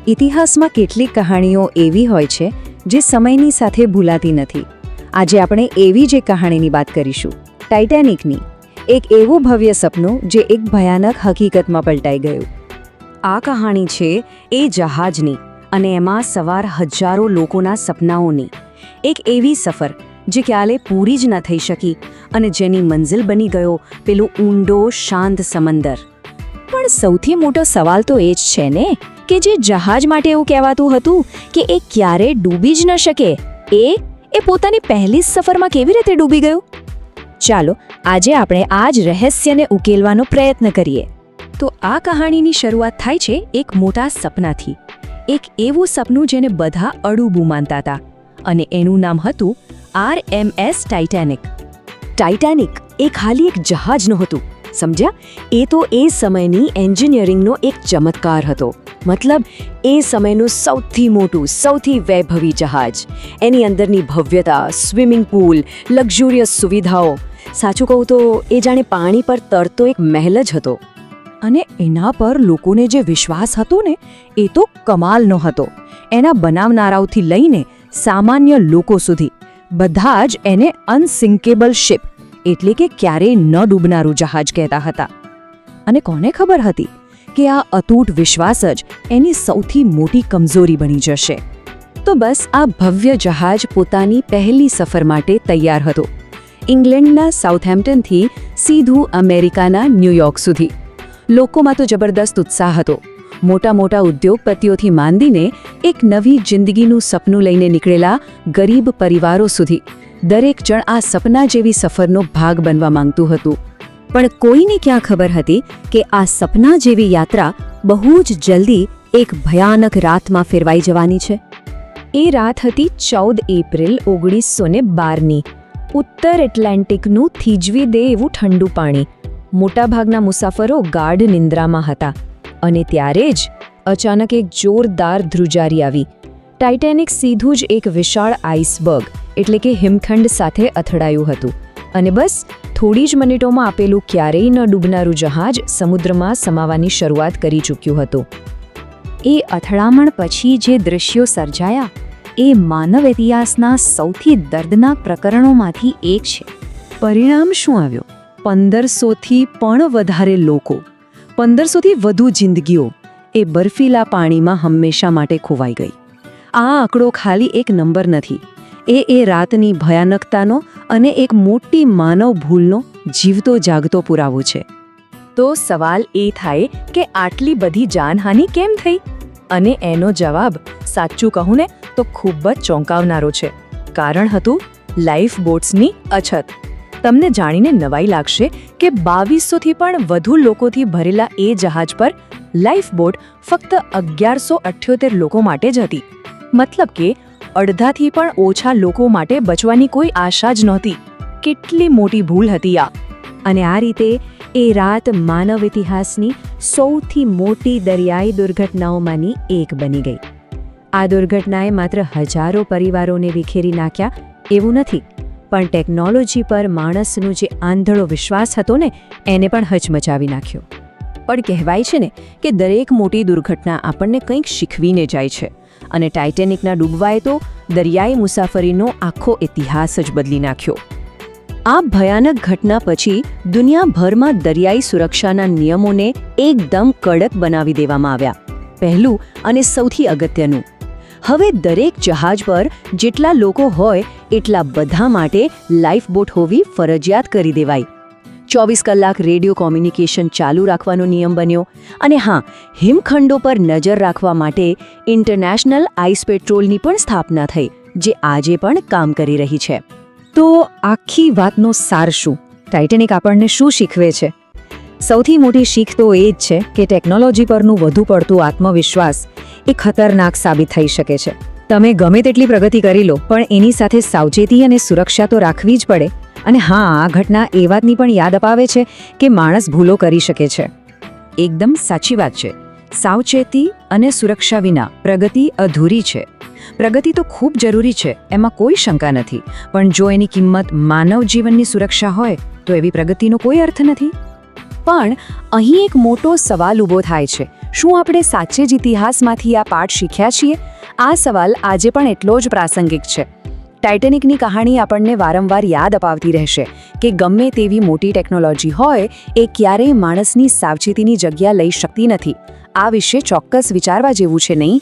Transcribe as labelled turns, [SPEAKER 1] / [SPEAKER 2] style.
[SPEAKER 1] ઇતિહાસમાં કેટલીક કહાણીઓ એવી હોય છે જે સમયની સાથે ભૂલાતી નથી. આજે આપણે એવી જ એક કહાણીની વાત કરીશું, ટાઇટેનિકની. એક એવું ભવ્ય સપનું જે એક ભયાનક હકીકતમાં પલટાઈ ગયું. આ કહાણી છે એ જહાજની અને એમાં સવાર હજારો લોકોના સપનાઓની. એક એવી સફર જે ક્યારે પૂરી જ ન થઈ શકી અને જેની મંઝિલ બની ગયો પેલો ઊંડો શાંત સમંદર. પણ સૌથી મોટો સવાલ તો એ જ છે ને કે જે જહાજ માટે એવું કહેવાતું હતું કે એ ક્યારે ડૂબી જ ન શકે, એ પોતાની પહેલી જ સફરમાં કેવી રીતે ડૂબી ગયું? ચાલો આજે આપણે આ જ રહસ્યને ઉકેલવાનો પ્રયત્ન કરીએ. તો આ કહાણીની શરૂઆત થાય છે એક મોટા સપનાથી. એક એવું સપનું જેને બધા અડૂબું માનતા હતા અને એનું નામ હતું RMS ટાઇટેનિક. ટાઇટેનિક એ ખાલી એક જહાજ નહોતું, સમજ્યા? એ તો એ સમયની એન્જિનિયરિંગનો એક ચમત્કાર હતો. મતલબ એ સમયનું સૌથી મોટું, સૌથી વૈભવી જહાજ. એની અંદરની ભવ્યતા, સ્વિમિંગ પૂલ, લક્ઝુરિયસ સુવિધાઓ. સાચું કહું તો એ જાણે પાણી પર તરતો એક મહેલ જ હતો. અને એના પર લોકોને જે વિશ્વાસ હતો ને એ તો કમાલનો હતો. એના બનાવનારાઓથી લઈને સામાન્ય લોકો સુધી બધા જ એને અનસિંકેબલ શિપ એટલે કે ક્યારેય ન ડૂબનારું જહાજ કહેતા હતા. અને કોને ખબર હતી કે આ અતૂટ વિશ્વાસ જ એની સૌથી મોટી કમજોરી બની જશે. તો બસ આ ભવ્ય જહાજ પોતાની પહેલી સફર માટે તૈયાર હતો. ઇંગ્લેન્ડના સાઉથહેમ્પ્ટનથી સીધું અમેરિકાના ન્યૂયોર્ક સુધી. લોકોમાં તો જબરદસ્ત ઉત્સાહ હતો. મોટા મોટા ઉદ્યોગપતિઓથી માંડીને એક નવી જિંદગીનું સપનું લઈને નીકળેલા ગરીબ પરિવારો સુધી દરેક જણ આ સપના જેવી સફરનો ભાગ બનવા માંગતું હતું. પણ કોઈને ક્યાં ખબર હતી કે આ સપના જેવી યાત્રા બહુ જ જલ્દી એક ભયાનક રાતમાં ફેરવાઈ જવાની છે. એ રાત હતી 14 એપ્રિલ 1912ની. ઉત્તર એટલાન્ટિકનું થીજવી દે એવું ઠંડુ પાણી. મોટાભાગના મુસાફરો ગાઢ નિંદ્રામાં હતા અને ત્યારે જ અચાનક એક જોરદાર ધ્રુજારી આવી. ટાઇટેનિક સીધું જ એક વિશાળ આઇસબર્ગ એટલે કે હિમખંડ સાથે અથડાયું હતું અને બસ થોડી જ મિનિટોમાં આપેલું ક્યારેય ન ડૂબનારું જહાજ સમુદ્રમાં સમાવાની શરૂઆત કરી ચૂક્યું હતું. એ અથડામણ પછી જે દૃશ્યો સર્જાયા એ માનવ ઇતિહાસના સૌથી દર્દનાક પ્રકરણોમાંથી એક છે. પરિણામ શું આવ્યો? 1500થી પણ વધારે લોકો, 1500થી વધુ જિંદગીઓ એ બરફીલા પાણીમાં હંમેશા માટે ખોવાઈ ગઈ. આ આંકડો ખાલી એક નંબર નથી, એ રાતની ભયાનકતાનો અને એક મોટી માનવ ભૂલનો જીવતો જાગતો પુરાવો છે. તો સવાલ એ થાય કે આટલી બધી જાનહાનિ કેમ થઈ? અને એનો જવાબ સાચું કહું ને તો ખૂબ જ ચોંકાવનારો છે. કારણ હતું લાઈફ બોટ્સની અછત. તમને જાણીને નવાઈ લાગશે કે 2200થી પણ વધુ લોકોથી ભરેલા એ જહાજ પર લાઈફ બોટ ફક્ત 1178 લોકો માટે જ હતી. મતલબ કે અડધાથી પણ ઓછા લોકો માટે બચવાની કોઈ આશા જ નહોતી. કેટલી મોટી ભૂલ હતી આ! અને આ રીતે એ રાત માનવ ઇતિહાસની સૌથી મોટી દરિયાઈ દુર્ઘટનાઓમાંની એક બની ગઈ. આ દુર્ઘટનાએ માત્ર હજારો પરિવારોને વિખેરી નાખ્યા એવું નથી, પણ ટેકનોલોજી પર માણસનો જે આંધળો વિશ્વાસ હતો ને એને પણ હચમચાવી નાખ્યો. પણ કહેવાય છે ને કે દરેક મોટી દુર્ઘટના આપણને કંઈક શીખવીને જાય છે અને ટાઇટેનિકના ડૂબવાએ તો દરિયાઈ મુસાફરીનો આખો ઇતિહાસ જ બદલી નાખ્યો. આ ભયાનક ઘટના પછી દુનિયાભરમાં દરિયાઈ સુરક્ષાના નિયમોને એકદમ કડક બનાવી દેવામાં આવ્યા. પહેલું અને સૌથી અગત્યનું, હવે દરેક જહાજ પર જેટલા લોકો હોય એટલા બધા માટે લાઈફ બોટ હોવી ફરજિયાત કરી દેવાઈ. 24 કલાક રેડિયો કોમ્યુનિકેશન ચાલુ રાખવાનો નિયમ બન્યો. અને હા, હિમખંડો પર નજર રાખવા માટે ઇન્ટરનેશનલ આઈસ પેટ્રોલની પણ સ્થાપના થઈ, જે આજે પણ કામ કરી રહી છે. તો આખી વાતનો સાર શું? ટાઇટેનિક આપણને શું શીખવે છે? સૌથી મોટી શીખ તો એ જ છે કે ટેકનોલોજી પરનું વધુ પડતું આત્મવિશ્વાસ એ ખતરનાક સાબિત થઈ શકે છે. તમે ગમે તેટલી પ્રગતિ કરી લો પણ એની સાથે સાવચેતી અને સુરક્ષા તો રાખવી જ પડે. અને હા, આ ઘટના એ વાતની પણ યાદ અપાવે છે કે માણસ ભૂલો કરી શકે છે. એકદમ સાચી વાત છે. સાવચેતી અને સુરક્ષા વિના પ્રગતિ અધૂરી છે. પ્રગતિ તો ખૂબ જરૂરી છે, એમાં કોઈ શંકા નથી, પણ જો એની કિંમત માનવ જીવનની સુરક્ષા હોય તો એવી પ્રગતિનો કોઈ અર્થ નથી. પણ અહીં એક મોટો સવાલ ઊભો થાય છે, શું આપણે સાચે જ ઇતિહાસમાંથી આ પાઠ શીખ્યા છીએ? આ સવાલ આજે પણ એટલો જ પ્રાસંગિક છે. ટાઇટેનિકની કહાણી આપણને વારંવાર યાદ અપાવતી રહેશે કે ગમે તેવી મોટી ટેકનોલોજી હોય એ ક્યારેય માણસની સાવચેતીની જગ્યા લઈ શકતી નથી. આ વિશે ચોક્કસ વિચારવા જેવું છે, નહીં?